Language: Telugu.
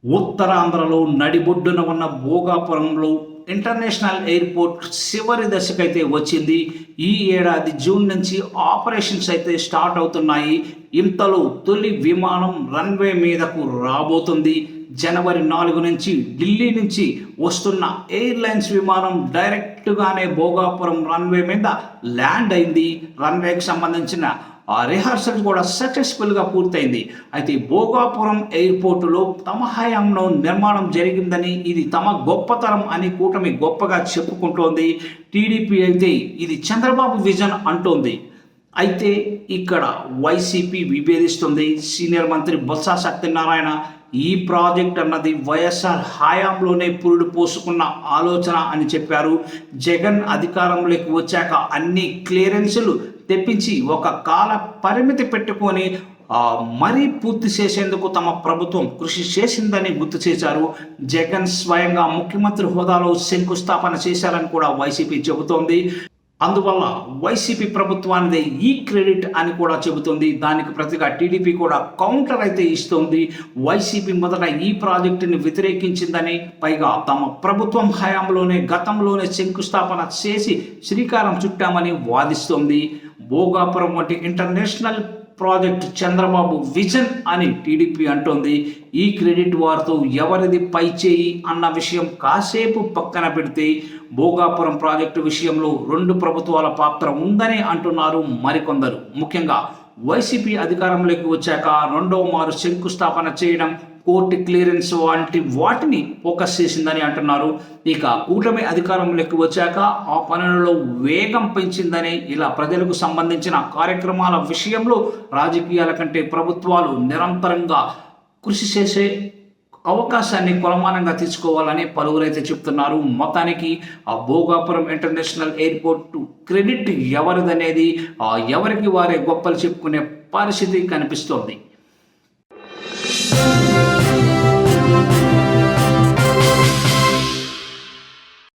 ఉత్తరాంధ్రలో నడిబొడ్డున ఉన్న భోగాపురంలో ఇంటర్నేషనల్ ఎయిర్పోర్ట్ చివరి దశకైతే వచ్చింది. ఈ ఏడాది జూన్ నుంచి ఆపరేషన్స్ అయితే స్టార్ట్ అవుతున్నాయి. ఇంతలో తొలి విమానం రన్వే మీదకు రాబోతుంది. జనవరి 4 నుంచి ఢిల్లీ నుంచి వస్తున్న ఎయిర్లైన్స్ విమానం డైరెక్ట్గానే భోగాపురం రన్వే మీద ల్యాండ్ అయింది. రన్వేకి సంబంధించిన రిహార్సల్ కూడా సక్సెస్ఫుల్గా పూర్తయింది. అయితే భోగాపురం ఎయిర్పోర్టులో తమ హయాంలో నిర్మాణం జరిగిందని, ఇది తమ గొప్పతనం అని కూటమి గొప్పగా చెప్పుకుంటోంది. టీడీపీ అయితే ఇది చంద్రబాబు విజన్ అంటోంది. అయితే ఇక్కడ వైసీపీ విభేదిస్తుంది. సీనియర్ మంత్రి బొత్స సత్యనారాయణ ఈ ప్రాజెక్ట్ అన్నది వైఎస్ఆర్ హయాంలోనే పురుడు పోసుకున్న ఆలోచన అని చెప్పారు. జగన్ అధికారంలోకి వచ్చాక అన్ని క్లియరెన్సులు తెప్పించి ఒక కాల పరిమితి పెట్టుకొని మరీ పూర్తి చేసేందుకు తమ ప్రభుత్వం కృషి చేసిందని గుర్తు చేశారు. జగన్ స్వయంగా ముఖ్యమంత్రి హోదాలో శంకుస్థాపన చేశారని కూడా వైసీపీ చెబుతోంది. అందువల్ల వైసీపీ ప్రభుత్వానిదే ఈ క్రెడిట్ అని కూడా చెబుతుంది. దానికి ప్రతిగా టీడీపీ కూడా కౌంటర్ అయితే ఇస్తోంది. వైసీపీ మొదట ఈ ప్రాజెక్టుని వ్యతిరేకించిందని, పైగా తమ ప్రభుత్వం హయాంలోనే గతంలోనే శంకుస్థాపన చేసి శ్రీకారం చుట్టామని వాదిస్తోంది. భోగాపురం వంటి ఇంటర్నేషనల్ ప్రాజెక్ట్ చంద్రబాబు విజన్ అని టీడీపీ అంటోంది. ఈ క్రెడిట్ వారితో ఎవరిది పై చేయి అన్న విషయం కాసేపు పక్కన పెడితే భోగాపురం ప్రాజెక్టు విషయంలో రెండు ప్రభుత్వాల పాత్ర ఉందని అంటున్నారు మరికొందరు. ముఖ్యంగా వైసీపీ అధికారంలోకి వచ్చాక రెండో మారు శంకుస్థాపన చేయడం, కోర్టు క్లియరెన్స్ వంటి వాటిని ఫోకస్ చేసిందని అంటున్నారు. ఇక కూటమి అధికారంలోకి వచ్చాక ఆ పనులలో వేగం పెంచిందని, ఇలా ప్రజలకు సంబంధించిన కార్యక్రమాల విషయంలో రాజకీయాల కంటే ప్రభుత్వాలు నిరంతరంగా కృషి చేసే అవకాశాన్ని కొలమానంగా తీసుకోవాలని పలువురైతే చెప్తున్నారు. మొత్తానికి ఆ భోగాపురం ఇంటర్నేషనల్ ఎయిర్పోర్ట్ క్రెడిట్ ఎవరిదనేది ఎవరికి వారే గొప్పలు చెప్పుకునే పరిస్థితి కనిపిస్తోంది.